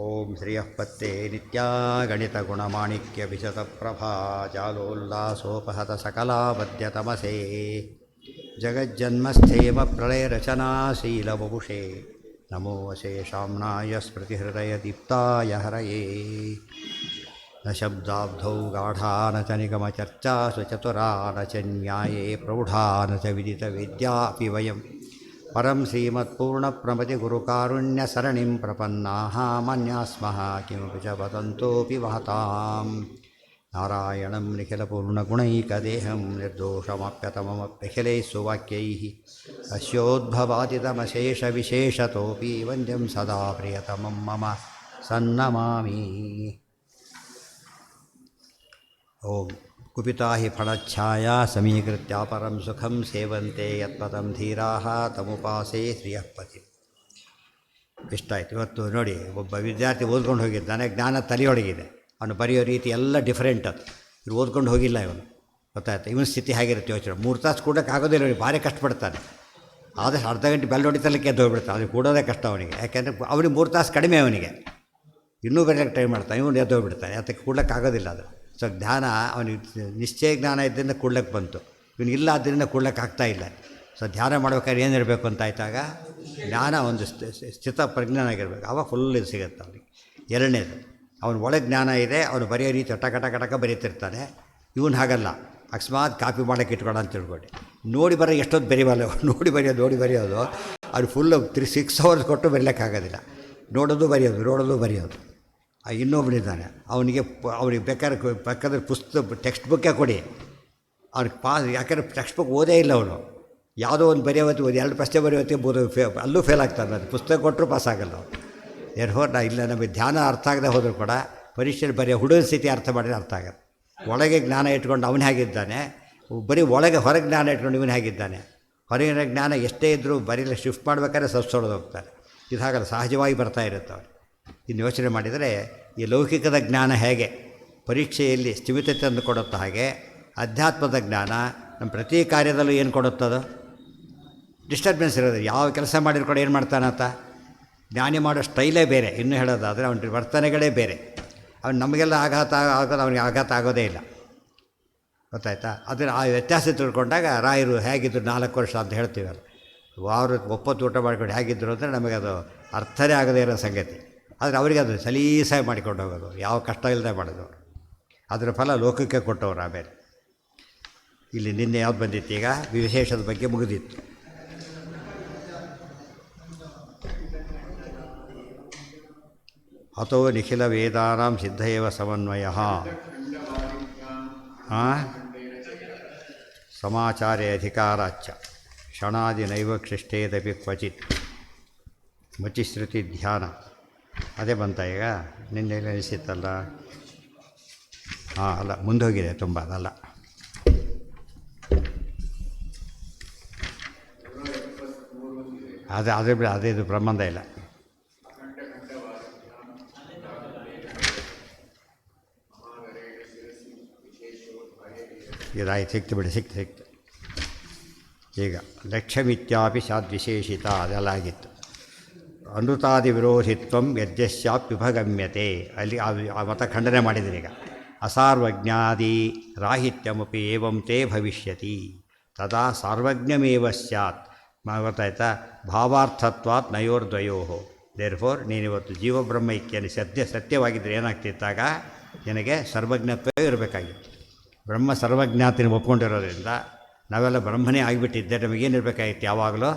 ಓಂ ಶ್ರಿಯಃ ಪತ್ತೆ ನಿತ್ಯಾ ಗಣಿತಗುಣಮಾಣಿಕ್ಯವಿಶತಪ್ರಭಾ ಜಾಲೋಲ್ಲಾಸೋಪಹತ ಸಕಲಾವದ್ಯತಮಸೇ ಜಗಜ್ಜನ್ಮಸ್ಥೇಮ ಪ್ರಳಯರಚನಾಶೀಲವಪುಷೇ ನಮೋ ಅಶೇಷಾಮ್ನಾಯ ಸ್ಮೃತಿಹೃದಯದೀಪ್ತಾಯ ಹರಯೇ ನ ಶಬ್ದಾಬ್ಧೌ ಗಾಢಾ ನ ಚ ನಿಗಮಚರ್ಚಾಸು ಚತುರಾ ನ ಚ ನ್ಯಾಯೇ ಪ್ರೌಢಾ ನ ಚ ವಿದಿತವೇದ್ಯಾಪಿ ವಯಂ ಪರಂ ಶ್ರೀಮತ್ಪೂರ್ಣಪ್ರಮತಿ ಗುರುಕಾರುಣ್ಯಸರಣಿಂ ಪ್ರಪನ್ನಾಃ ಮನ್ಯಾಃ ಸ್ಮಃ ಕಿಮಪಿ ಚ ವದಂತೋಪಿ ವಹತಾಂ ನಾರಾಯಣಂ ನಿಖಿಲಪೂರ್ಣಗುಣೈಕದೇಹಂ ನಿರ್ದೋಷಮಾಪ್ಯತಮಮಪ್ಯಖಿಲೈಃ ಸುವಾಕ್ಯೈಃ ಅಸ್ಯೋದ್ಭವಾದಿತಮಶೇಷವಿಶೇಷತೋಪಿ ವಂದ್ಯಂ ಸದಾ ಪ್ರಿಯತಮಂ ಮಮ ಸನ್ನಮಾಮಿ. ಓಂ ಕುಪಿತಾ ಹಿ ಫಣಚ್ಛಾಯಾ ಸಮೀಕೃತ್ಯ ಪರಂ ಸುಖಂ ಸೇವಂತೆ ಯತ್ಪದಂ ಧೀರಾಃ ತಮುಪಾಸೇ ಶ್ರಿಯಃಪತಿ. ಇಷ್ಟಾಯ್ತು. ಇವತ್ತು ನೋಡಿ, ಒಬ್ಬ ವಿದ್ಯಾರ್ಥಿ ಓದ್ಕೊಂಡು ಹೋಗಿದ್ದಾನೆ, ಜ್ಞಾನ ತಲೆಯೊಳಗಿದೆ, ಅವನು ಬರೆಯೋ ರೀತಿ ಎಲ್ಲ ಡಿಫ್ರೆಂಟ್. ಅದು ಇವ್ರು ಓದ್ಕೊಂಡು ಹೋಗಿಲ್ಲ, ಇವನು ಗೊತ್ತಾಯ್ತು. ಇವನ ಸ್ಥಿತಿ ಹೇಗಿರುತ್ತೆ ಯೋಚನೆ. 3 ತಾಸು ಕೂಡಕ್ಕೆ ಆಗೋದಿಲ್ಲ, ಅವನಿಗೆ ಭಾರಿ ಕಷ್ಟಪಡ್ತಾನೆ. ಆದಷ್ಟು ಅರ್ಧ ಗಂಟೆ ಬೆಲ್ ಹೊಡಿತಲಕ್ಕೆ ಎದ್ದು ಹೋಗ್ಬಿಡ್ತಾನೆ. ಅವ್ನಿಗೆ ಕೂಡೋದೇ ಕಷ್ಟ ಅವನಿಗೆ. ಯಾಕೆಂದರೆ ಅವನಿಗೆ 3 ತಾಸು ಕಡಿಮೆ, ಅವನಿಗೆ ಇನ್ನೂ ಬರೆಯೋಕ್ಕೆ ಟ್ರೈ ಮಾಡ್ತಾನೆ, ಇವನು ಎದ್ದು ಹೋಗ್ಬಿಡ್ತಾನೆ. ಅದಕ್ಕೆ ಕೂಡಕ್ಕೆ ಆಗೋದಿಲ್ಲ. ಅದು ಸೊ ಜ್ಞಾನ ಅವನಿಗೆ ನಿಶ್ಚಯ ಜ್ಞಾನ ಇದ್ದರಿಂದ ಕೂಡ್ಲಕ್ಕೆ ಬಂತು, ಇವನಿಗಿಲ್ಲ ಆದ್ದರಿಂದ ಕೂಡ್ಲಕ್ಕೆ ಆಗ್ತಾಯಿಲ್ಲ. ಸೊ ಧ್ಯಾನ ಮಾಡ್ಬೇಕಾದ್ರೆ ಏನಿರಬೇಕು ಅಂತ ಆಯ್ತಾಗ ಜ್ಞಾನ ಒಂದು ಸ್ಥಿತ ಪ್ರಜ್ಞಾನಾಗಿರ್ಬೇಕು, ಆವಾಗ ಫುಲ್ ಇದು ಸಿಗುತ್ತೆ ಅವನಿಗೆ. ಎರಡನೇದು, ಅವನ ಒಳಗೆ ಜ್ಞಾನ ಇದೆ, ಅವನು ಬರೆಯೋ ರೀತಿ ಟಕ ಬರೀತಿರ್ತಾನೆ. ಇವನು ಹಾಗಲ್ಲ, ಅಕಸ್ಮಾತ್ ಕಾಪಿ ಮಾಡೋಕ್ಕೆ ಇಟ್ಕೊಳ್ಳೋ ಅಂತ ತಿಳ್ಕೊಂಡು ನೋಡಿ ಬರೋ ಎಷ್ಟೊತ್ತು ಬರೀವಲ್ಲ, ನೋಡಿ ಬರೆಯೋದು ಅದು ಫುಲ್ಲು 6 hours ಕೊಟ್ಟು ಬರೀಲಿಕ್ಕಾಗೋದಿಲ್ಲ. ನೋಡೋದು ಬರೆಯೋದು. ಇನ್ನೊಬ್ಬನಿದ್ದಾನೆ, ಅವನಿಗೆ ಬೇಕಾದ್ರೆ ಪುಸ್ತಕ ಟೆಕ್ಸ್ಟ್ ಬುಕ್ಕೇ ಕೊಡಿ, ಅವ್ನಿಗೆ ಯಾಕಂದರೆ ಟೆಕ್ಸ್ಟ್ ಬುಕ್ ಓದೇ ಇಲ್ಲ ಅವನು. ಯಾವುದೋ ಒಂದು ಬರೆಯೋವತ್ತು 2 ಪ್ರಶ್ನೆ ಬರೆಯೋತ್ತೆ ಅಲ್ಲೂ ಫೇಲ್ ಆಗ್ತಾನೆ. ಅದು ಪುಸ್ತಕ ಕೊಟ್ಟರು ಪಾಸ್ ಆಗಲ್ಲ ಅವನು. ನಾ ಇಲ್ಲ, ನಮಗೆ ಧ್ಯಾನ ಅರ್ಥ ಆಗದೆ ಹೋದರೂ ಕೂಡ ಪರೀಕ್ಷೆಯಲ್ಲಿ ಬರೆಯೋ ಹುಡುಗನ ಸ್ಥಿತಿ ಅರ್ಥ ಮಾಡಿದ್ರೆ ಅರ್ಥ ಆಗುತ್ತೆ. ಒಳಗೆ ಜ್ಞಾನ ಇಟ್ಕೊಂಡು ಅವನು ಹೇಗಿದ್ದಾನೆ, ಬರೀ ಹೊರಗೆ ಜ್ಞಾನ ಇಟ್ಕೊಂಡು ಇವನು ಹೇಗಿದ್ದಾನೆ. ಹೊರಗಿನ ಜ್ಞಾನ ಎಷ್ಟೇ ಇದ್ದರೂ ಬರೀಲಿ ಶಿಫ್ಟ್ ಮಾಡ್ಬೇಕಾದ್ರೆ ಸೊಸೊಡೆದು ಹೋಗ್ತಾರೆ. ಇದು ಹಾಗಲ್ಲ, ಸಹಜವಾಗಿ ಬರ್ತಾ ಇರುತ್ತೆ ಅವ್ರು. ಇನ್ನು ಯೋಚನೆ ಮಾಡಿದರೆ ಈ ಲೌಕಿಕದ ಜ್ಞಾನ ಹೇಗೆ ಪರೀಕ್ಷೆಯಲ್ಲಿ ಸ್ಥಿಮಿತತೆ ತಂದು ಕೊಡುತ್ತೋ, ಹಾಗೆ ಅಧ್ಯಾತ್ಮದ ಜ್ಞಾನ ನಮ್ಮ ಪ್ರತಿ ಕಾರ್ಯದಲ್ಲೂ ಏನು ಕೊಡುತ್ತದೋ ಡಿಸ್ಟರ್ಬೆನ್ಸ್ ಇರೋದು. ಯಾವ ಕೆಲಸ ಮಾಡಿದ್ರು ಕೂಡ ಏನು ಮಾಡ್ತಾನಂತ ಜ್ಞಾನಿ ಮಾಡೋ ಸ್ಟೈಲೇ ಬೇರೆ. ಇನ್ನೂ ಹೇಳೋದಾದರೆ ಅವನ ವರ್ತನೆಗಳೇ ಬೇರೆ. ಅವ್ನು ನಮಗೆಲ್ಲ ಆಗೋದು ಅವನಿಗೆ ಆಘಾತ ಆಗೋದೇ ಇಲ್ಲ, ಗೊತ್ತಾಯ್ತಾ. ಅದನ್ನು ಆ ವ್ಯತ್ಯಾಸ ತಿಳ್ಕೊಂಡಾಗ ರಾಯರು ಹೇಗಿದ್ರು 4 ವರ್ಷ ಅಂತ ಹೇಳ್ತೀವಲ್ಲ, ವಾರಕ್ಕೆ 9 ಊಟ ಮಾಡ್ಕೊಂಡು ಹೇಗಿದ್ದರು ಅಂದರೆ ನಮಗೆ ಅದು ಅರ್ಥನೇ ಆಗದೇ ಇರೋ ಸಂಗತಿ. ಆದರೆ ಅವರಿಗೆ ಅದು ಸಲೀಸಾಗಿ ಮಾಡಿಕೊಂಡು ಹೋಗೋದು, ಯಾವ ಕಷ್ಟ ಇಲ್ಲದೆ ಮಾಡೋದು. ಅದರ ಫಲ ಲೋಕಕ್ಕೆ ಕೊಟ್ಟವರು. ಆಮೇಲೆ ಇಲ್ಲಿ ನಿನ್ನೆ ಯಾವ್ದು ಬಂದಿತ್ತು, ಈಗ ವಿಶೇಷದ ಬಗ್ಗೆ ಮುಗಿದಿತ್ತು. ಅಥೋ ನಿಖಿಲ ವೇದಾನಾಂ ಸಿದ್ಧಯೇವ ಸಮನ್ವಯ ಸಮಾಚಾರೇ ಅಧಿಕಾರಾಚ್ಚ ಕ್ಷಣಾದಿ ನೈವ ಕ್ಷಿಷ್ಟೇದಪಿ ಕ್ವಚಿತ್ ಮಚಿಶ್ರುತಿ ಧ್ಯಾನ. ಅದೇ ಬಂತ ಈಗ. ನಿನ್ನೆ ಅನಿಸಿತ್ತಲ್ಲ, ಅಲ್ಲ ಮುಂದೋಗಿದೆ ತುಂಬ, ಅದಲ್ಲ. ಅದೇ ಇದು ಪ್ರಬಂಧ ಇಲ್ಲ. ಇದಾಯ್ತು, ಸಿಕ್ತು. ಈಗ ಲಕ್ಷ್ಯಮಿತ್ಯಾಪಿ ಸ್ಯಾದ್ವಿಶೇಷಿತ, ಅದೆಲ್ಲ ಆಗಿತ್ತು. ಅನೃತಾದಿ ವಿರೋಧಿತ್ವಂ ಯದ್ಯಸ್ಯಾಪ್ಯುಪಗಮ್ಯತೆ, ಅಲ್ಲಿ ಆ ಮತ ಖಂಡನೆ ಮಾಡಿದರೆ. ಈಗ ಅಸಾರ್ವಜ್ಞಾದಿ ರಾಹಿತ್ಯಮಪಿ ಏವಂ ತೇ ಭವಿಷ್ಯತಿ ತದಾ ಸಾರ್ವಜ್ಞಮೇವ ಸ್ಯಾತ್. ಗೊತ್ತಾಯ್ತಾ. ಭಾವಾರ್ಥತ್ವಾತ್ ನಯೋರ್ದ್ವಯೋ. ದೇರ್ಫೋರ್ ನೀನಿವತ್ತು ಜೀವಬ್ರಹ್ಮೈಕ್ಯನ ಸತ್ಯವಾಗಿದ್ದರೆ ಏನಾಗ್ತಿತ್ತಾಗ ನಿನಗೆ ಸರ್ವಜ್ಞತ್ವವೇ ಇರಬೇಕಾಗಿತ್ತು. ಬ್ರಹ್ಮ ಸರ್ವಜ್ಞಾತಿನ ಒಪ್ಕೊಂಡಿರೋದ್ರಿಂದ ನಾವೆಲ್ಲ ಬ್ರಹ್ಮನೇ ಆಗಿಬಿಟ್ಟಿದ್ದೆ. ನಮಗೇನಿರಬೇಕಾಗಿತ್ತು ಯಾವಾಗಲೂ,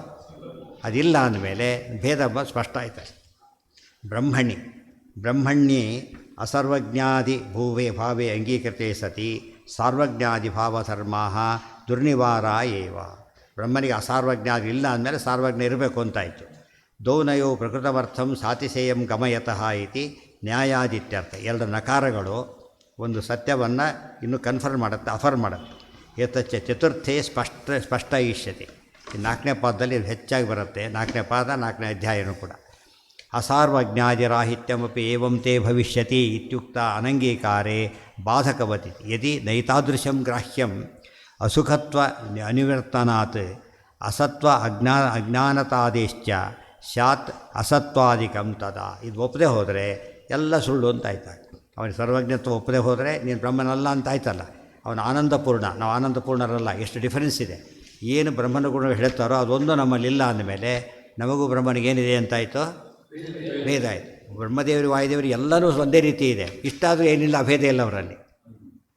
ಅದಿಲ್ಲ ಅಂದಮೇಲೆ ಭೇದ ಸ್ಪಷ್ಟ ಆಯ್ತು. ಬ್ರಹ್ಮಣ್ಯೇ ಅಸರ್ವಜ್ಞಾದಿ ಭಾವೇ ಅಂಗೀಕೃತೆ ಸತಿ ಸಾರ್ವಜ್ಞಾದಿ ಭಾವಧರ್ಮಾ ದುರ್ನಿವಾರ ಏವ. ಬ್ರಹ್ಮನಿಗೆ ಅಸಾರ್ವಜ್ಞಾದಿ ಇಲ್ಲ ಅಂದಮೇಲೆ ಸಾರ್ವಜ್ಞ ಇರಬೇಕು ಅಂತಾಯಿತು. ದೌನಯೋ ಪ್ರಕೃತಮರ್ಥಂ ಸಾತಿಶೇಯಂ ಗಮಯತಃ ಇತಿ ನ್ಯಾಯಾದಿತ್ಯರ್ಥ. 2 ನಕಾರಗಳು ಒಂದು ಸತ್ಯವನ್ನು ಇನ್ನೂ ಕನ್ಫರ್ಮ್ ಮಾಡುತ್ತೆ, ಅಫರ್ಮ್ ಮಾಡುತ್ತೆ. ಏತಚ್ಚ ಚತುರ್ಥೇ ಸ್ಪಷ್ಟ ಇಷ್ಯತಿ. ಈ 4ನೇ ಪಾದದಲ್ಲಿ ಇದು ಹೆಚ್ಚಾಗಿ ಬರುತ್ತೆ. 4ನೇ ಪಾದ 4ನೇ ಅಧ್ಯಾಯನೂ ಕೂಡ. ಅಸಾರ್ವಜ್ಞಾದಿರಾಹಿತ್ಯಮಪಿ ಏವಂ ತೇ ಭವಿಷ್ಯತಿ ಇತ್ಯುಕ್ತ ಅನಂಗೀಕಾರೇ ಬಾಧಕವತಿ ಯದಿ ನೈತಾದೃಶಂ ಗ್ರಾಹ್ಯಂ ಅಸುಖತ್ವ ಅನಿವರ್ತನಾತ್ ಅಸತ್ವ ಅಜ್ಞಾನತಾದೇಶ್ಚ ಸ್ಯಾತ್ ಅಸತ್ವಾದಿಕಂ ತದಾ. ಇದು ಒಪ್ಪದೆ ಹೋದರೆ ಎಲ್ಲ ಸುಳ್ಳು ಅಂತ ಆಯ್ತಾಗ. ಅವನಿಗೆ ಸರ್ವಜ್ಞತ್ವ ಒಪ್ಪದೆ ಹೋದರೆ ನೀನು ಬ್ರಹ್ಮನಲ್ಲ ಅಂತ ಆಯ್ತಲ್ಲ. ಅವನು ಆನಂದಪೂರ್ಣ, ನಾವು ಆನಂದಪೂರ್ಣರಲ್ಲ. ಎಷ್ಟು ಡಿಫರೆನ್ಸ್ ಇದೆ. ಏನು ಬ್ರಹ್ಮನ ಗುಣ ಹೇಳ್ತಾರೋ ಅದೊಂದು ನಮ್ಮಲ್ಲಿಲ್ಲ ಅಂದಮೇಲೆ ನಮಗೂ ಬ್ರಹ್ಮನಿಗೇನಿದೆ ಅಂತಾಯಿತು, ಭೇದ ಆಯಿತು. ಬ್ರಹ್ಮದೇವರು ವಾಯುದೇವರು ಎಲ್ಲನೂ ಒಂದೇ ರೀತಿ ಇದೆ. ಇಷ್ಟಾದರೂ ಏನಿಲ್ಲ, ಅಭೇದ ಇಲ್ಲ ಅವರಲ್ಲಿ.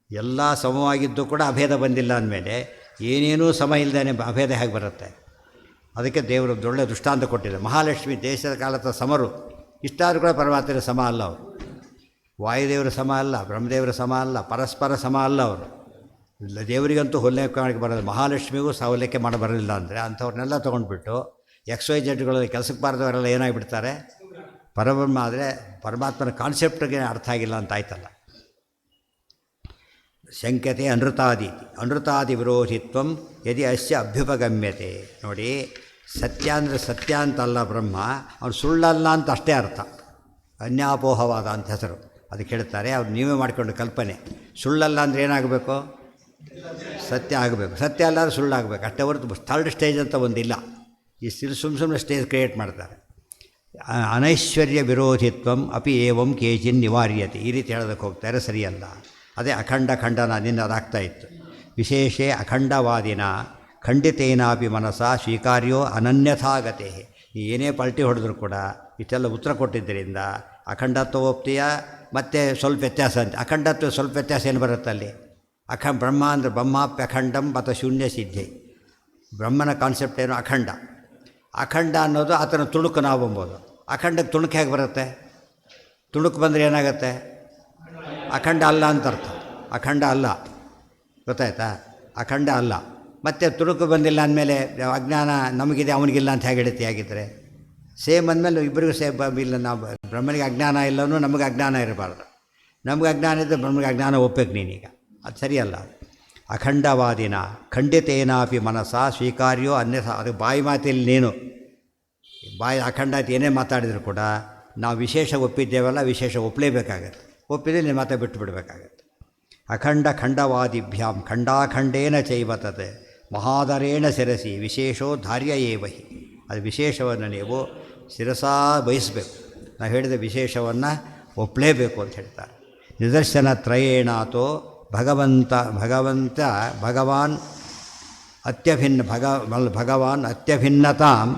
ಎಲ್ಲ ಸಮವಾಗಿದ್ದು ಕೂಡ ಅಭೇದ ಬಂದಿಲ್ಲ ಅಂದಮೇಲೆ ಏನೇನೂ ಸಮ ಇಲ್ಲದೇ ಅಭೇದ ಹೇಗೆ ಬರುತ್ತೆ? ಅದಕ್ಕೆ ದೇವರು ದೊಡ್ಡ ದೃಷ್ಟಾಂತ ಕೊಟ್ಟಿದೆ. ಮಹಾಲಕ್ಷ್ಮಿ ದೇಶದ ಕಾಲದ ಸಮರು, ಇಷ್ಟಾದರೂ ಕೂಡ ಪರಮಾತ್ಮರ ಸಮ ಅಲ್ಲ ಅವರು. ವಾಯುದೇವರ ಸಮ ಅಲ್ಲ, ಬ್ರಹ್ಮದೇವರ ಸಮ ಅಲ್ಲ, ಪರಸ್ಪರ ಸಮ ಅಲ್ಲ ಅವರು. ದೇವರಿಗಂತೂ ಹೋಲಿಕೆ ಮಾಡಕ್ಕೆ ಬರೋದು, ಮಹಾಲಕ್ಷ್ಮಿಗೂ ಹೋಲಿಕೆ ಮಾಡಿ ಬರಲಿಲ್ಲ ಅಂದರೆ ಅಂಥವ್ರನ್ನೆಲ್ಲ ತೊಗೊಂಡ್ಬಿಟ್ಟು XYZ ಕೆಲಸಕ್ಕೆ ಬಾರದವರೆಲ್ಲ ಏನಾಗಿಬಿಡ್ತಾರೆ? ಪರಬ್ರಹ್ಮ ಆದರೆ ಪರಮಾತ್ಮನ ಕಾನ್ಸೆಪ್ಟ್ಗೆ ಅರ್ಥ ಆಗಿಲ್ಲ ಅಂತ ಆಯ್ತಲ್ಲ. ಶಂಕ್ಯತೆ ಅನೃತಾದಿ ವಿರೋಧಿತ್ವಂ ಯದಿ ಅಸ್ಯ ಅಭ್ಯುಪಗಮ್ಯತೆ. ನೋಡಿ, ಸತ್ಯ ಅಂದರೆ ಸತ್ಯ ಅಂತಲ್ಲ ಬ್ರಹ್ಮ, ಅವನು ಸುಳ್ಳಲ್ಲ ಅಂತ ಅಷ್ಟೇ ಅರ್ಥ. ಅನ್ಯಾಪೋಹವಾದ ಅಂತ ಹೆಸರು ಅದಕ್ಕೆ ಹೇಳ್ತಾರೆ. ಅವ್ರು ನೀವೇ ಮಾಡಿಕೊಂಡು ಕಲ್ಪನೆ. ಸುಳ್ಳಲ್ಲ ಅಂದರೆ ಏನಾಗಬೇಕು? ಸತ್ಯ ಆಗಬೇಕು. ಸತ್ಯ ಅಲ್ಲ ಅಂದರೆ ಸುಳ್ಳಾಗಬೇಕು ಅಷ್ಟೇ ಹೊರತು ಥರ್ಡ್ ಸ್ಟೇಜ್ ಅಂತ ಒಂದಿಲ್ಲ. ಈ ಸುಮ್ಮನೆ ಸ್ಟೇಜ್ ಕ್ರಿಯೇಟ್ ಮಾಡ್ತಾರೆ. ಅನೈಶ್ವರ್ಯ ವಿರೋಧಿತ್ವಂ ಅಪಿ ಏವಂ ಕೇಚಿನ್ ನಿವಾರ್ಯತೆ, ಈ ರೀತಿ ಹೇಳೋದಕ್ಕೆ ಹೋಗ್ತಾರೆ, ಸರಿಯಲ್ಲ. ಅದೇ ಅಖಂಡ ಖಂಡನ ನಿನ್ನ ಅದಾಗ್ತಾ ಇತ್ತು. ವಿಶೇಷೇ ಅಖಂಡವಾದಿನ ಖಂಡಿತೇನಾಪಿ ಮನಸ ಸ್ವೀಕಾರ್ಯೋ ಅನನ್ಯಥಾಗತೆ. ಏನೇ ಪಲ್ಟಿ ಹೊಡೆದ್ರು ಕೂಡ ಇಷ್ಟೆಲ್ಲ ಉತ್ತರ ಕೊಟ್ಟಿದ್ದರಿಂದ ಅಖಂಡತ್ವ ಒಪ್ತೀಯ, ಮತ್ತು ಸ್ವಲ್ಪ ವ್ಯತ್ಯಾಸ ಅಂತ. ಅಖಂಡತ್ವ ಸ್ವಲ್ಪ ವ್ಯತ್ಯಾಸ ಏನು ಬರುತ್ತೆ ಅಲ್ಲಿ? ಬ್ರಹ್ಮ ಅಂದರೆ ಬ್ರಹ್ಮಾಪ್ಯಖಂಡಂ ಮತ್ತು ಶೂನ್ಯ ಸಿದ್ಧಿ. ಬ್ರಹ್ಮನ ಕಾನ್ಸೆಪ್ಟ್ ಏನು? ಅಖಂಡ. ಅಖಂಡ ಅನ್ನೋದು ಆತನ ತುಣುಕು ನಾವು ಎಂಬುದು. ಅಖಂಡಕ್ಕೆ ತುಣುಕು ಹೇಗೆ ಬರುತ್ತೆ? ತುಣುಕು ಬಂದರೆ ಏನಾಗುತ್ತೆ? ಅಖಂಡ ಅಲ್ಲ ಅಂತ ಅರ್ಥ. ಅಖಂಡ ಅಲ್ಲ, ಗೊತ್ತಾಯ್ತಾ? ಅಖಂಡ ಅಲ್ಲ. ಮತ್ತು ತುಣುಕು ಬಂದಿಲ್ಲ ಅಂದಮೇಲೆ ಅಜ್ಞಾನ ನಮಗಿದೆ ಅವನಿಗಿಲ್ಲ ಅಂತ ಹೇಗೆ ಹಿಡಿತಿ? ಆಗಿದ್ದರೆ ಸೇಮ್ ಅಂದಮೇಲೆ ಇಬ್ಬರಿಗೂ ಸೇಮ್ ಇಲ್ಲ. ನಾವು ಬ್ರಹ್ಮನಿಗೆ ಅಜ್ಞಾನ ಇಲ್ಲವೂ ನಮಗೆ ಅಜ್ಞಾನ ಇರಬಾರ್ದು. ನಮಗೆ ಅಜ್ಞಾನ ಇದ್ದರೆ ಬ್ರಹ್ಮನಿಗೆ ಅಜ್ಞಾನ ಒಪ್ಪಬೇಕು ನೀನೀಗ. ಅದು ಸರಿಯಲ್ಲ. ಅಖಂಡವಾದಿನ ಖಂಡಿತೇನಾಪಿ ಮನಸ ಸ್ವೀಕಾರ್ಯೋ ಅನ್ಯಥ. ಅದು ಬಾಯಿ ಮಾತಿಲ್ಲಿ ನೀನು ಬಾಯಿ ಅಖಂಡ ಅಂತ ಏನೇ ಮಾತಾಡಿದ್ರು ಕೂಡ ನಾವು ವಿಶೇಷ ಒಪ್ಪಿದ್ದೇವಲ್ಲ, ವಿಶೇಷ ಒಪ್ಪಲೇಬೇಕಾಗತ್ತೆ. ಒಪ್ಪಿದ್ರೆ ನೀನು ಮಾತಾ ಬಿಟ್ಟು ಬಿಡಬೇಕಾಗತ್ತೆ. ಅಖಂಡ ಖಂಡವಾದಿಭ್ಯಾಂ ಖಂಡಾಖಂಡೇನ ಚೈವತತೆ ಮಹಾದರೇಣ ಶಿರಸಿ ವಿಶೇಷೋ ಧಾರ್ಯ ಏವಹಿ. ಅದು ವಿಶೇಷವನ್ನು ನೀವು ಶಿರಸಾ ಬಯಸಬೇಕು. ನಾವು ಹೇಳಿದ ವಿಶೇಷವನ್ನು ಒಪ್ಪಲೇಬೇಕು ಅಂತ ಹೇಳ್ತಾರೆ. ನಿದರ್ಶನ ತ್ರಯೇಣಾತೋ ಭಗವಾನ್ ಅತ್ಯಭಿನ್ನತಾಂ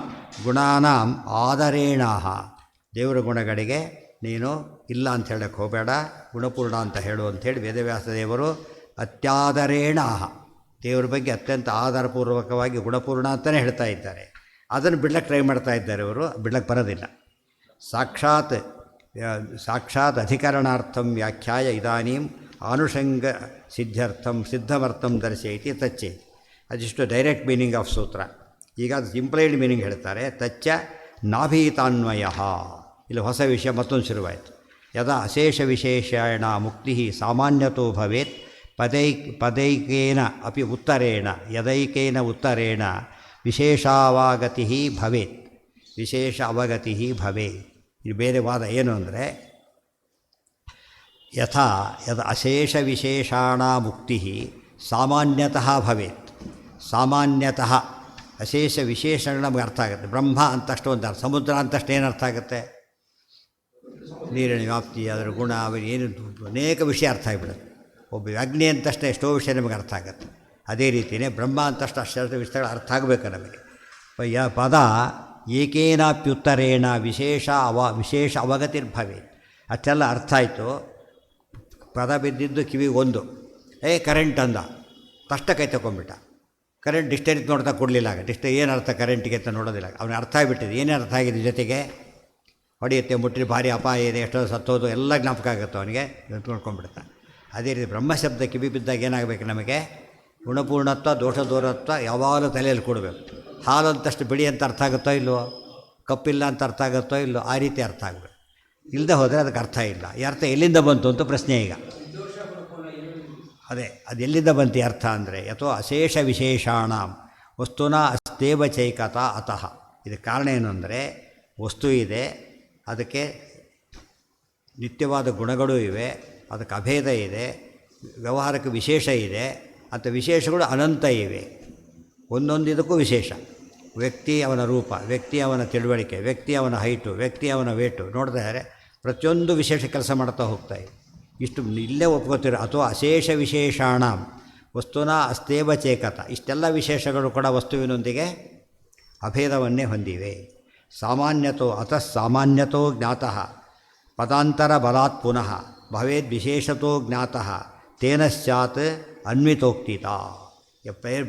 ಗುಣಾನಾಂ ಆದರೇಣಾಹ. ದೇವರ ಗುಣಗಳಿಗೆ ನೀನು ಇಲ್ಲ ಅಂತ ಹೇಳಕ್ಕೆ ಹೋಗಬೇಡ, ಗುಣಪೂರ್ಣ ಅಂತ ಹೇಳು ಅಂಥೇಳಿ ವೇದವ್ಯಾಸ ದೇವರು ಅತ್ಯಾದರೇಣಾಹ, ದೇವರ ಬಗ್ಗೆ ಅತ್ಯಂತ ಆಧಾರಪೂರ್ವಕವಾಗಿ ಗುಣಪೂರ್ಣ ಅಂತಲೇ ಹೇಳ್ತಾ ಇದ್ದಾರೆ. ಅದನ್ನು ಬಿಡ್ಲಕ್ಕೆ ಟ್ರೈ ಮಾಡ್ತಾ ಇದ್ದಾರೆ ಇವರು, ಬಿಡ್ಲಕ್ಕೆ ಬರೋದಿಲ್ಲ. ಸಾಕ್ಷಾತ್ ಅಧಿಕರಣಾರ್ಥಂ ವ್ಯಾಖ್ಯಾಯ ಇದಾನೀಂ ಆನುಷಂಗ ಸಿದ್ಧಮರ್ಥಂ ದರ್ಶಯತಿ ತಚ್ಚೆ. ಅದಿಷ್ಟು ಡೈರೆಕ್ಟ್ ಮೀನಿಂಗ್ ಆಫ್ ಸೂತ್ರ. ಈಗ ಅದು ಇಂಪ್ಲೈಡ್ ಮೀನಿಂಗ್ ಹೇಳ್ತಾರೆ. ತಚ್ಚ ನಾಭೀತಾನ್ವಯ. ಇಲ್ಲಿ ಹೊಸ ವಿಷಯ ಮತ್ತೊಂದು ಶುರುವಾಯಿತು. ಯದಾ ಅಶೇಷ ವಿಶೇಷಣ ಮುಕ್ತಿ ಸಾಮಾನ್ಯತೋ ಭವೇತ್ ಪದೈಕೇನ ಅಪಿ ಉತ್ತರೇಣ ಯದೈಕೇನ ಉತ್ತರೇಣ ವಿಶೇಷಾವಗತಿ ಭವೇತ್. ವಿಶೇಷ ಅವಗತಿ ಭವೇತ್. ಇದು ಬೇರೆ ವಾದ ಏನು ಅಂದರೆ, ಯದ ಅಶೇಷ ವಿಶೇಷಾಣ ಮುಕ್ತಿ ಸಾಮಾನ್ಯತಃ ಭವೇತ್. ಸಾಮಾನ್ಯತಃ ಅಶೇಷ ವಿಶೇಷಗಳು ನಮಗೆ ಅರ್ಥ ಆಗುತ್ತೆ. ಬ್ರಹ್ಮ ಅಂತಷ್ಟು ಒಂದು ಅರ್ಥ, ಸಮುದ್ರ ಅಂತಷ್ಟು ಏನು ಅರ್ಥ ಆಗುತ್ತೆ? ನೀರಿನ ವ್ಯಾಪ್ತಿ, ಅದರ ಗುಣ, ಏನು ಅನೇಕ ವಿಷಯ ಅರ್ಥ ಆಗಿಬಿಡುತ್ತೆ. ಒಬ್ಬ ಅಗ್ನಿ ಅಂತಷ್ಟೇ ಎಷ್ಟೋ ವಿಷಯ ನಮಗೆ ಅರ್ಥ ಆಗುತ್ತೆ. ಅದೇ ರೀತಿಯೇ ಬ್ರಹ್ಮ ಅಂತಷ್ಟು ಅಷ್ಟು ವಿಷಯಗಳು ಅರ್ಥ ಆಗಬೇಕು ನಮಗೆ. ಪದ ಏಕೇನಾಪ್ಯುತ್ತರೇಣ ವಿಶೇಷ ಅವಗತಿರ್ಭವೆ. ಅಷ್ಟೆಲ್ಲ ಅರ್ಥ ಆಯಿತು. ಪದ ಬಿದ್ದಿದ್ದು ಕಿವಿಗೆ ಒಂದು, ಕರೆಂಟ್ ಅಂದ, ತಷ್ಟ ಕೈ ತಗೊಂಡ್ಬಿಟ್ಟ. ಕರೆಂಟ್ ಡಿಸ್ಟೆನ್ಸ್ ನೋಡ್ತಾ ಕೊಡಲಿಲ್ಲ. ಆಗ ಏನು ಅರ್ಥ ಕರೆಂಟಿಗೆ ಅಂತ ನೋಡೋದಿಲ್ಲ. ಅವನಿಗೆ ಅರ್ಥ ಆಗಿಬಿಟ್ಟಿದೆ. ಏನೇ ಅರ್ಥ ಆಗಿದೆ ಜೊತೆಗೆ ಹೊಡೆಯುತ್ತೆ, ಮುಟ್ಟಿನ ಭಾರಿ ಅಪಾಯ ಇದೆ, ಎಷ್ಟೋ ಸತ್ತೋದು ಎಲ್ಲ ಜ್ಞಾಪಕ ಆಗುತ್ತೆ ಅವನಿಗೆ, ನೋಡ್ಕೊಂಡ್ಬಿಡ್ತಾನೆ. ಅದೇ ರೀತಿ ಬ್ರಹ್ಮಶಬ್ದ ಕಿವಿ ಬಿದ್ದಾಗ ಏನಾಗಬೇಕು ನಮಗೆ? ಗುಣಪೂರ್ಣತ್ವ ದೋಷ ದೂರತ್ವ ಯಾವಾಗಲೂ ತಲೆಯಲ್ಲಿ ಕೊಡಬೇಕು. ಹಾಲು ಅಂತಷ್ಟು ಬಿಡಿ ಅಂತ ಅರ್ಥ ಆಗುತ್ತೋ ಇಲ್ಲವೋ, ಕಪ್ಪಿಲ್ಲ ಅಂತ ಅರ್ಥ ಆಗುತ್ತೋ ಇಲ್ಲೋ, ಆ ರೀತಿ ಅರ್ಥ ಆಗಬೇಕು. ಇಲ್ಲದೆ ಹೋದರೆ ಅದಕ್ಕೆ ಅರ್ಥ ಇಲ್ಲ. ಈ ಅರ್ಥ ಎಲ್ಲಿಂದ ಬಂತು ಅಂತ ಪ್ರಶ್ನೆ ಈಗ. ಅದೇ ಅದು ಎಲ್ಲಿಂದ ಬಂತು ಅರ್ಥ ಅಂದರೆ, ಯಥೋ ಅಶೇಷ ವಿಶೇಷಾಣ ವಸ್ತುನ ಅಸ್ತೇವ ಚೈಕತ ಅತಃ. ಇದಕ್ಕೆ ಕಾರಣ ಏನು ಅಂದರೆ, ವಸ್ತು ಇದೆ, ಅದಕ್ಕೆ ನಿತ್ಯವಾದ ಗುಣಗಳೂ ಇವೆ, ಅದಕ್ಕೆ ಅಭೇದ ಇದೆ, ವ್ಯವಹಾರಕ್ಕೆ ವಿಶೇಷ ಇದೆ, ಅಂತ ವಿಶೇಷಗಳು ಅನಂತ ಇವೆ. ಒಂದೊಂದು ಇದಕ್ಕೂ ವಿಶೇಷ. ವ್ಯಕ್ತಿ ಅವನ ರೂಪ, ವ್ಯಕ್ತಿ ಅವನ ತಿಳುವಳಿಕೆ, ವ್ಯಕ್ತಿ ಅವನ ಹೈಟು, ವ್ಯಕ್ತಿ ಅವನ ವೇಟು ನೋಡಿದ್ರೆ ಪ್ರತಿಯೊಂದು ವಿಶೇಷ ಕೆಲಸ ಮಾಡ್ತಾ ಹೋಗ್ತಾಯಿ. ಇಷ್ಟು ಇಲ್ಲೇ ಒಪ್ಕೋತೀರ. ಅಥವಾ ಅಶೇಷ ವಿಶೇಷಾಣ ವಸ್ತುನ ಅಸ್ತೇವ ಚೇಕತ. ಇಷ್ಟೆಲ್ಲ ವಿಶೇಷಗಳು ಕೂಡ ವಸ್ತುವಿನೊಂದಿಗೆ ಅಭೇದವನ್ನೇ ಹೊಂದಿವೆ. ಸಾಮಾನ್ಯತೋ ಅತಃ ಸಾಮಾನ್ಯತೋ ಜ್ಞಾತಃ ಪದಾಂತರ ಬಲಾತ್ ಪುನಃ ಭವೇದ್ ವಿಶೇಷತೋ ಜ್ಞಾತಃ ತೇನ ಸ್ಯಾತ್ ಅನ್ವಿತೋಕ್ತಿತ.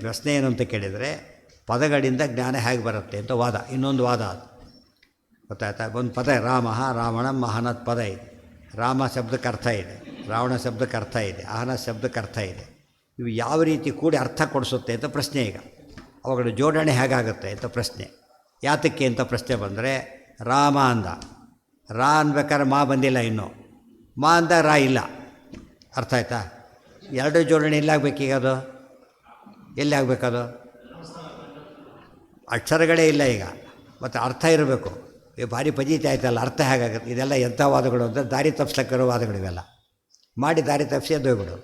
ಪ್ರಶ್ನೆ ಏನು ಅಂತ ಕೇಳಿದರೆ ಪದಗಳಿಂದ ಜ್ಞಾನ ಹೇಗೆ ಬರುತ್ತೆ ಅಂತ ವಾದ. ಇನ್ನೊಂದು ವಾದ ಅದು ಗೊತ್ತಾಯ್ತಾ. ಒಂದು ಪದ ರಾಮ ರಾವಣ ಮಹನತ್ ಪದ ಇದೆ. ರಾಮ ಶಬ್ದಕ್ಕೆ ಅರ್ಥ ಇದೆ, ರಾವಣ ಶಬ್ದಕ್ಕೆ ಅರ್ಥ ಇದೆ, ಅಹನ ಶಬ್ದಕ್ಕೆ ಅರ್ಥ ಇದೆ. ಇವು ಯಾವ ರೀತಿ ಕೂಡಿ ಅರ್ಥ ಕೊಡಿಸುತ್ತೆ ಅಂತ ಪ್ರಶ್ನೆ. ಈಗ ಅವುಗಳ ಜೋಡಣೆ ಹೇಗಾಗುತ್ತೆ ಅಂತ ಪ್ರಶ್ನೆ. ಯಾತಕ್ಕೆ ಅಂತ ಪ್ರಶ್ನೆ ಬಂದರೆ, ರಾಮ ಅಂದ, ರಾ ಅನ್ಬೇಕಾದ್ರೆ ಮಾ ಬಂದಿಲ್ಲ, ಇನ್ನೂ ಮಾ ಅಂದ ರಾ ಇಲ್ಲ. ಅರ್ಥ ಆಯ್ತಾ? ಎರಡು ಜೋಡಣೆ ಎಲ್ಲಾಗಬೇಕೀಗ? ಅದು ಎಲ್ಲಿ ಆಗಬೇಕದು? ಅಕ್ಷರಗಳೇ ಇಲ್ಲ ಈಗ, ಮತ್ತು ಅರ್ಥ ಇರಬೇಕು. ಭಾರಿ ಪಜೀತಿ ಆಯ್ತಲ್ಲ, ಅರ್ಥ ಹೇಗಾಗುತ್ತೆ? ಇದೆಲ್ಲ ಎಂಥ ವಾದಗಳು ಅಂದರೆ ದಾರಿ ತಪ್ಪಿಸ್ಲಿಕ್ಕಿರೋ ವಾದಗಳಿವೆಲ್ಲ. ಮಾಡಿ ದಾರಿ ತಪ್ಪಿಸಿ ಅದು ಹೋಗ್ಬಿಡು.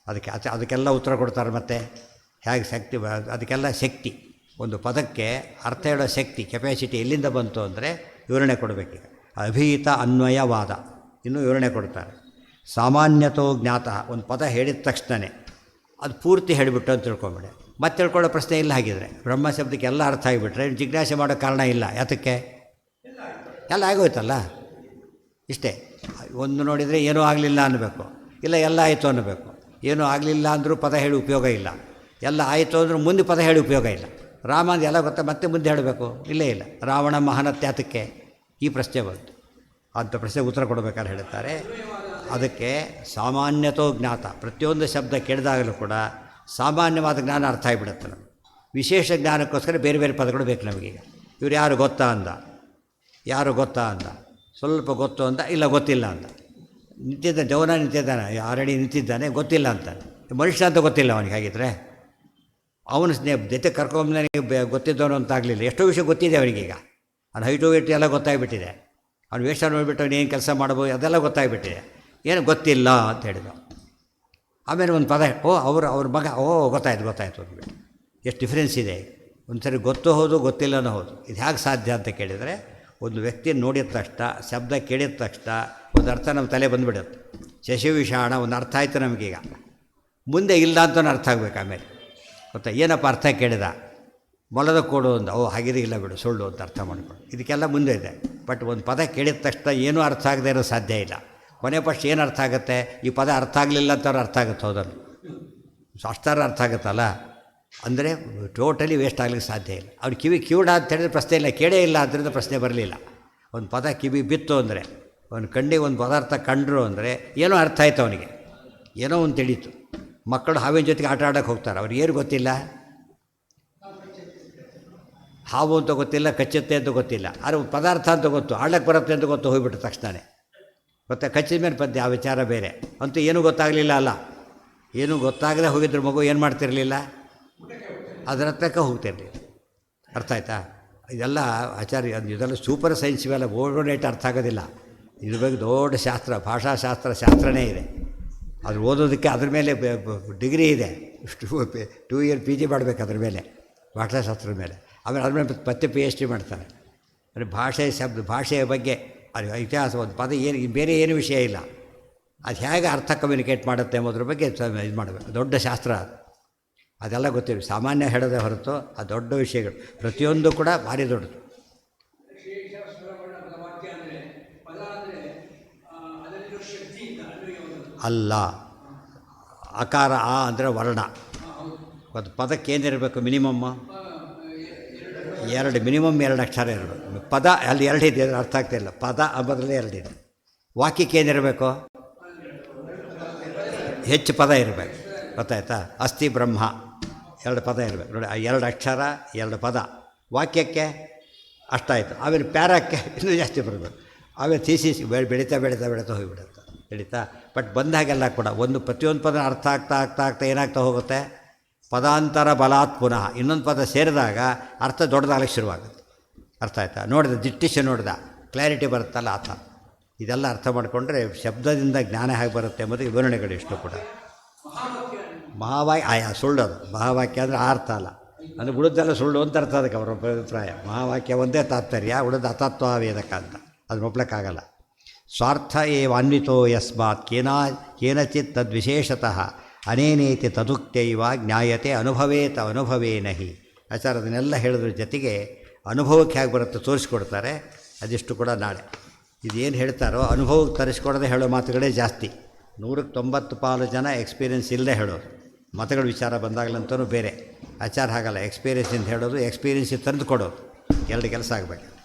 ಅದಕ್ಕೆಲ್ಲ ಉತ್ತರ ಕೊಡ್ತಾರೆ. ಮತ್ತು ಹೇಗೆ ಶಕ್ತಿ, ಅದಕ್ಕೆಲ್ಲ ಶಕ್ತಿ. ಒಂದು ಪದಕ್ಕೆ ಅರ್ಥ ಹೇಳೋ ಶಕ್ತಿ, ಕೆಪಾಸಿಟಿ ಎಲ್ಲಿಂದ ಬಂತು ಅಂದರೆ ವಿವರಣೆ ಕೊಡಬೇಕೀಗ. ಅಭೀತ ಅನ್ವಯವಾದ ಇನ್ನೂ ವಿವರಣೆ ಕೊಡ್ತಾರೆ. ಸಾಮಾನ್ಯತೋ ಜ್ಞಾತಃ, ಒಂದು ಪದ ಹೇಳಿದ ತಕ್ಷಣವೇ ಅದು ಪೂರ್ತಿ ಹೇಳಿಬಿಟ್ಟು ಅಂತ ತಿಳ್ಕೊಂಬಿಡೆ. ಮತ್ತೆ ತಿಳ್ಕೊಳ್ಳೋ ಪ್ರಶ್ನೆ ಇಲ್ಲ. ಹಾಗಿದ್ರೆ ಬ್ರಹ್ಮ ಶಬ್ದಕ್ಕೆ ಎಲ್ಲ ಅರ್ಥ ಆಗಿಬಿಟ್ರೆ ಜಿಜ್ಞಾಸೆ ಮಾಡೋ ಕಾರಣ ಇಲ್ಲ. ಯಾತಕ್ಕೆ? ಎಲ್ಲ ಆಗೋಯ್ತಲ್ಲ. ಇಷ್ಟೇ. ಒಂದು ನೋಡಿದರೆ ಏನೂ ಆಗಲಿಲ್ಲ ಅನ್ನಬೇಕು, ಇಲ್ಲ ಎಲ್ಲ ಆಯಿತು ಅನ್ನಬೇಕು. ಏನೂ ಆಗಲಿಲ್ಲ ಅಂದರೂ ಪದ ಹೇಳಿ ಉಪಯೋಗ ಇಲ್ಲ, ಎಲ್ಲ ಆಯಿತು ಅಂದರೂ ಮುಂದೆ ಪದ ಹೇಳಿ ಉಪಯೋಗ ಇಲ್ಲ. ರಾಮ ಅಂದು ಎಲ್ಲ ಗೊತ್ತಾ, ಮತ್ತೆ ಮುಂದೆ ಹೇಳಬೇಕು? ಇಲ್ಲೇ ಇಲ್ಲ. ರಾವಣ ಮಹನತ್ ಯಾತಕ್ಕೆ? ಈ ಪ್ರಶ್ನೆ ಬಂತು. ಅಂಥ ಪ್ರಶ್ನೆಗೆ ಉತ್ತರ ಕೊಡಬೇಕಾದ್ರೆ ಹೇಳ್ತಾರೆ, ಅದಕ್ಕೆ ಸಾಮಾನ್ಯತೋ ಜ್ಞಾತ. ಪ್ರತಿಯೊಂದು ಶಬ್ದ ಕೇಳಿದಾಗಲೂ ಕೂಡ ಸಾಮಾನ್ಯವಾದ ಜ್ಞಾನ ಅರ್ಥ ಆಗಿಬಿಡುತ್ತೆ ನಮಗೆ. ವಿಶೇಷ ಜ್ಞಾನಕ್ಕೋಸ್ಕರ ಬೇರೆ ಬೇರೆ ಪದಗಳು ಬೇಕು ನಮಗೀಗ. ಇವ್ರು ಯಾರು ಗೊತ್ತಾ ಅಂದ, ಯಾರು ಗೊತ್ತಾ ಅಂದ, ಸ್ವಲ್ಪ ಗೊತ್ತು ಅಂದ, ಇಲ್ಲ ಗೊತ್ತಿಲ್ಲ ಅಂದ. ನಿಂತಿದ್ದಾನೆ, ಜವನ ನಿಂತಿದ್ದಾನೆ, ಆಲ್ರೆಡಿ ನಿಂತಿದ್ದಾನೆ, ಗೊತ್ತಿಲ್ಲ ಅಂತಾನೆ. ಮನುಷ್ಯ ಅಂತ ಗೊತ್ತಿಲ್ಲ ಅವನಿಗೆ. ಹಾಗಿದ್ರೆ ಅವನು ಜೊತೆ ಕರ್ಕೊಂಬಂದು ಗೊತ್ತಿದ್ದವನು ಅಂತ ಆಗಲಿಲ್ಲ. ಎಷ್ಟೋ ವಿಷಯ ಗೊತ್ತಿದೆ ಅವನಿಗೀಗ. ಅವ್ನು ಹೈಟು ವೇಟು ಎಲ್ಲ ಗೊತ್ತಾಗ್ಬಿಟ್ಟಿದೆ. ಅವ್ನು ವೇಷ ನೋಡಿಬಿಟ್ಟು ಅವ್ನು ಏನು ಕೆಲಸ ಮಾಡ್ಬೋದು ಅದೆಲ್ಲ ಗೊತ್ತಾಗ್ಬಿಟ್ಟಿದೆ. ಏನು ಗೊತ್ತಿಲ್ಲ ಅಂತ ಹೇಳಿದ. ಆಮೇಲೆ ಒಂದು ಪದ, ಅವ್ರ ಮಗ, ಗೊತ್ತಾಯ್ತು ಅಂದ್ಬಿಟ್ಟು. ಎಷ್ಟು ಡಿಫ್ರೆನ್ಸ್ ಇದೆ. ಒಂದು ಸರಿ ಗೊತ್ತು ಹೌದು, ಗೊತ್ತಿಲ್ಲನೂ ಹೌದು. ಇದು ಹೇಗೆ ಸಾಧ್ಯ ಅಂತ ಕೇಳಿದರೆ, ಒಂದು ವ್ಯಕ್ತಿ ನೋಡಿದ ತಕ್ಷಣ, ಶಬ್ದ ಕೇಳಿದ ತಕ್ಷಣ ಒಂದು ಅರ್ಥ ನಮ್ಮ ತಲೆ ಬಂದುಬಿಡುತ್ತೆ. ಶಶಿವಿಷಾಣ ಒಂದು ಅರ್ಥ ಆಯಿತು ನಮಗೀಗ. ಮುಂದೆ ಇಲ್ಲ ಅಂತಲೂ ಅರ್ಥ ಆಗಬೇಕು. ಆಮೇಲೆ ಗೊತ್ತಾ, ಏನಪ್ಪ ಅರ್ಥ ಕೇಳಿದ, ಮೊಲದ ಕೋಡು ಒಂದು, ಹಾಗಿದೆ, ಇಲ್ಲ ಬಿಡು ಸುಳ್ಳು ಅಂತ ಅರ್ಥ ಮಾಡ್ಕೊಂಡು. ಇದಕ್ಕೆಲ್ಲ ಮುಂದೆ ಇದೆ. ಬಟ್ ಒಂದು ಪದ ಕೇಳಿದ ತಕ್ಷಣ ಏನೂ ಅರ್ಥ ಆಗದೆ ಇರೋ ಸಾಧ್ಯ ಇಲ್ಲ. ಕೊನೆ ಪಕ್ಷ ಏನು ಅರ್ಥ ಆಗುತ್ತೆ? ಈ ಪದ ಅರ್ಥ ಆಗಲಿಲ್ಲ ಅಂತವ್ರು ಅರ್ಥ ಆಗುತ್ತೆ. ಹೌದನ್ನು ಅಷ್ಟಾರು ಅರ್ಥ ಆಗುತ್ತಲ್ಲ. ಅಂದರೆ ಟೋಟಲಿ ವೇಸ್ಟ್ ಆಗಲಿಕ್ಕೆ ಸಾಧ್ಯ ಇಲ್ಲ. ಅವ್ರು ಕಿವಿಡ ಅಂತ ಹೇಳಿದ್ರೆ ಪ್ರಶ್ನೆ ಇಲ್ಲ, ಕೇಳೇ ಇಲ್ಲ ಆದ್ದರಿಂದ ಪ್ರಶ್ನೆ ಬರಲಿಲ್ಲ. ಒಂದು ಪದ ಕಿವಿ ಬಿತ್ತು ಅಂದರೆ, ಅವನು ಕಣ್ಣಿಗೆ ಒಂದು ಪದಾರ್ಥ ಕಂಡ್ರು ಅಂದರೆ ಏನೋ ಅರ್ಥ ಆಯಿತು ಅವನಿಗೆ, ಏನೋ ಒಂದು ತಿಳಿತು. ಮಕ್ಕಳು ಹಾವಿನ ಜೊತೆಗೆ ಆಟ ಆಡೋಕ್ಕೆ ಹೋಗ್ತಾರೆ, ಅವ್ರಿಗೆ ಏನು ಗೊತ್ತಿಲ್ಲ? ಹಾವು ಅಂತ ಗೊತ್ತಿಲ್ಲ, ಕಚ್ಚುತ್ತೆ ಅಂತ ಗೊತ್ತಿಲ್ಲ, ಆದರೆ ಪದಾರ್ಥ ಅಂತ ಗೊತ್ತು, ಆಡಕ್ಕೆ ಬರುತ್ತೆ ಅಂತ ಗೊತ್ತು, ಹೋಗ್ಬಿಟ್ಟು ತಕ್ಷಣವೇ ಗೊತ್ತಾ. ಕಚ್ಚಿದ ಮೇಲೆ ಪದ್ಯ ಆ ವಿಚಾರ ಬೇರೆ. ಅಂತೂ ಏನೂ ಗೊತ್ತಾಗಲಿಲ್ಲ ಅಲ್ಲ. ಏನೂ ಗೊತ್ತಾಗದೆ ಹೋಗಿದ್ರೆ ಮಗು ಏನು ಮಾಡ್ತಿರಲಿಲ್ಲ? ಅದರ ಹತ್ರಕ್ಕೆ ಹೋಗ್ತಿರಲಿಲ್ಲ. ಅರ್ಥ ಆಯ್ತಾ? ಇದೆಲ್ಲ ಆಚಾರ್ಯ, ಇದೆಲ್ಲ ಸೂಪರ್ ಸೈನ್ಸ್ ಇವೆಲ್ಲ ಓಡೋಡೇಟ್ ಅರ್ಥ ಆಗೋದಿಲ್ಲ. ಇದ್ರ ಬಗ್ಗೆ ದೊಡ್ಡ ಶಾಸ್ತ್ರ, ಭಾಷಾಶಾಸ್ತ್ರನೇ ಇದೆ. ಅದು ಓದೋದಕ್ಕೆ ಅದ್ರ ಮೇಲೆ ಡಿಗ್ರಿ ಇದೆ. 2 ಇಯರ್ PG ಮಾಡಬೇಕು ಅದ್ರ ಮೇಲೆ, ಭಾಷಾಶಾಸ್ತ್ರದ ಮೇಲೆ. ಆಮೇಲೆ ಅದ್ರ ಮೇಲೆ ಮತ್ತೆ PhD ಮಾಡ್ತಾನೆ. ಅಂದರೆ ಭಾಷೆಯ ಬಗ್ಗೆ ಅದು ಇತಿಹಾಸ, ಒಂದು ಪದ ಏನು ಬೇರೆ ಏನು ವಿಷಯ ಇಲ್ಲ, ಅದು ಹೇಗೆ ಅರ್ಥ ಕಮ್ಯುನಿಕೇಟ್ ಮಾಡುತ್ತೆ ಎಂಬುದ್ರ ಬಗ್ಗೆ ಇದು ಮಾಡಬೇಕು. ದೊಡ್ಡ ಶಾಸ್ತ್ರ ಅದು. ಅದೆಲ್ಲ ಗೊತ್ತಿಲ್ಲ. ಸಾಮಾನ್ಯ ಹೇಳೋದೇ ಹೊರತು ಆ ದೊಡ್ಡ ವಿಷಯಗಳು ಪ್ರತಿಯೊಂದು ಕೂಡ ಭಾರಿ ದೊಡ್ಡದು. ಅಲ್ಲ, ಅಕಾರ ಆ ಅಂದರೆ ವರ್ಣ. ಒಂದು ಪದಕ್ಕೆ ಏನಿರಬೇಕು? ಮಿನಿಮಮ್ಮು 2, ಮಿನಿಮಮ್ 2 ಅಕ್ಷರ ಇರಬೇಕು. ಪದ ಅಲ್ಲಿ 2 ಇದೆ, ಅಂದರೆ ಅರ್ಥ ಆಗ್ತಾಯಿಲ್ಲ. ಪದ ಅಂಬದ್ರಲ್ಲಿ 2 ಇದೆ. ವಾಕ್ಯಕ್ಕೆ ಏನಿರಬೇಕು? ಹೆಚ್ಚು ಪದ ಇರಬೇಕು. ಗೊತ್ತಾಯ್ತಾ? ಅಸ್ಥಿ ಬ್ರಹ್ಮ 2 ಪದ ಇರಬೇಕು ನೋಡಿ. 2 ಅಕ್ಷರ 2 ಪದ. ವಾಕ್ಯಕ್ಕೆ ಅಷ್ಟಾಯಿತು. ಆಮೇಲೆ ಪ್ಯಾರಕ್ಕೆ ಇನ್ನೂ ಜಾಸ್ತಿ ಬರಬೇಕು. ಆಮೇಲೆ ಥೀಸಿಸ್ ಬೆಳೀತಾ ಹೋಗಿಬಿಡುತ್ತೆ. ಬೆಳೀತಾ. ಬಟ್ ಬಂದಾಗೆಲ್ಲ ಕೂಡ ಪ್ರತಿಯೊಂದು ಪದ ಅರ್ಥ ಆಗ್ತಾ ಏನಾಗ್ತಾ ಹೋಗುತ್ತೆ? ಪದಾಂತರ ಬಲಾತ್ ಪುನಃ ಇನ್ನೊಂದು ಪದ ಸೇರಿದಾಗ ಅರ್ಥ ದೊಡ್ಡದಾಗಲಿಕ್ಕೆ ಶುರುವಾಗುತ್ತೆ. ಅರ್ಥ ಆಯ್ತಾ? ನೋಡಿದ ದಿಟ್ಟಿಸಿ ನೋಡಿದ ಕ್ಲಾರಿಟಿ ಬರುತ್ತಲ್ಲ ಆ ಥರ. ಇದೆಲ್ಲ ಅರ್ಥ ಮಾಡಿಕೊಂಡ್ರೆ ಶಬ್ದದಿಂದ ಜ್ಞಾನ ಹೇಗೆ ಬರುತ್ತೆ ಎಂಬುದಕ್ಕೆ ವಿವರಣೆಗಳು ಇಷ್ಟು ಕೂಡ. ಮಹಾವಾಕ್ಯ ಸುಳ್ಳದು. ಮಹಾವಾಕ್ಯ ಅಂದರೆ ಆ ಅರ್ಥ ಅಲ್ಲ, ಅಂದರೆ ಉಳಿದೆಲ್ಲ ಸುಳ್ಳು ಅಂತ ಅರ್ಥ. ಅದಕ್ಕೆ ಅವರ ಅಭಿಪ್ರಾಯ. ಮಹಾವಾಕ್ಯ ಒಂದೇ ತಾತ್ಪರ್ಯ, ಉಳಿದ ಅತತ್ವ ವೇದಕ ಅಂತ. ಅದನ್ನ ಒಪ್ಲಕ್ಕಾಗಲ್ಲ. ಸ್ವಾರ್ಥ ಏವಾನ್ವಿತೋ ಯಸ್ಮಾತ್ ಕೇನಚಿತ್ ತದ್ವಿಶೇಷತಃ ಅನೇನೇತಿ ತದುಕ್ತೈವ ಜ್ಞಾಯತೆ ಅನುಭವೇತ ಅನುಭವೇನ ಹಿ. ಆಚಾರ್ಯ ಅದನ್ನೆಲ್ಲ ಹೇಳಿದ್ರ ಜೊತೆಗೆ ಅನುಭವಕ್ಕೆ ಹೇಗೆ ಬರುತ್ತೆ ತೋರಿಸ್ಕೊಡ್ತಾರೆ. ಅದಿಷ್ಟು ಕೂಡ ನಾಳೆ ಇದೇನು ಹೇಳ್ತಾರೋ ಅನುಭವಕ್ಕೆ ತರಿಸ್ಕೊಡದೆ ಹೇಳೋ ಮಾತುಗಳೇ ಜಾಸ್ತಿ. 190% ಜನ ಎಕ್ಸ್ಪೀರಿಯೆನ್ಸ್ ಇಲ್ಲದೆ ಹೇಳೋದು. ಮತಗಳ ವಿಚಾರ ಬಂದಾಗಲಂತೂ ಬೇರೆ. ಆಚಾರ ಹಾಗಲ್ಲ, ಎಕ್ಸ್ಪೀರಿಯೆನ್ಸಿಂದ ಹೇಳೋದು, ಎಕ್ಸ್ಪೀರಿಯೆನ್ಸಿಗೆ ತಂದು ಕೊಡೋದು. ಎರಡು ಕೆಲಸ ಆಗಬೇಕು.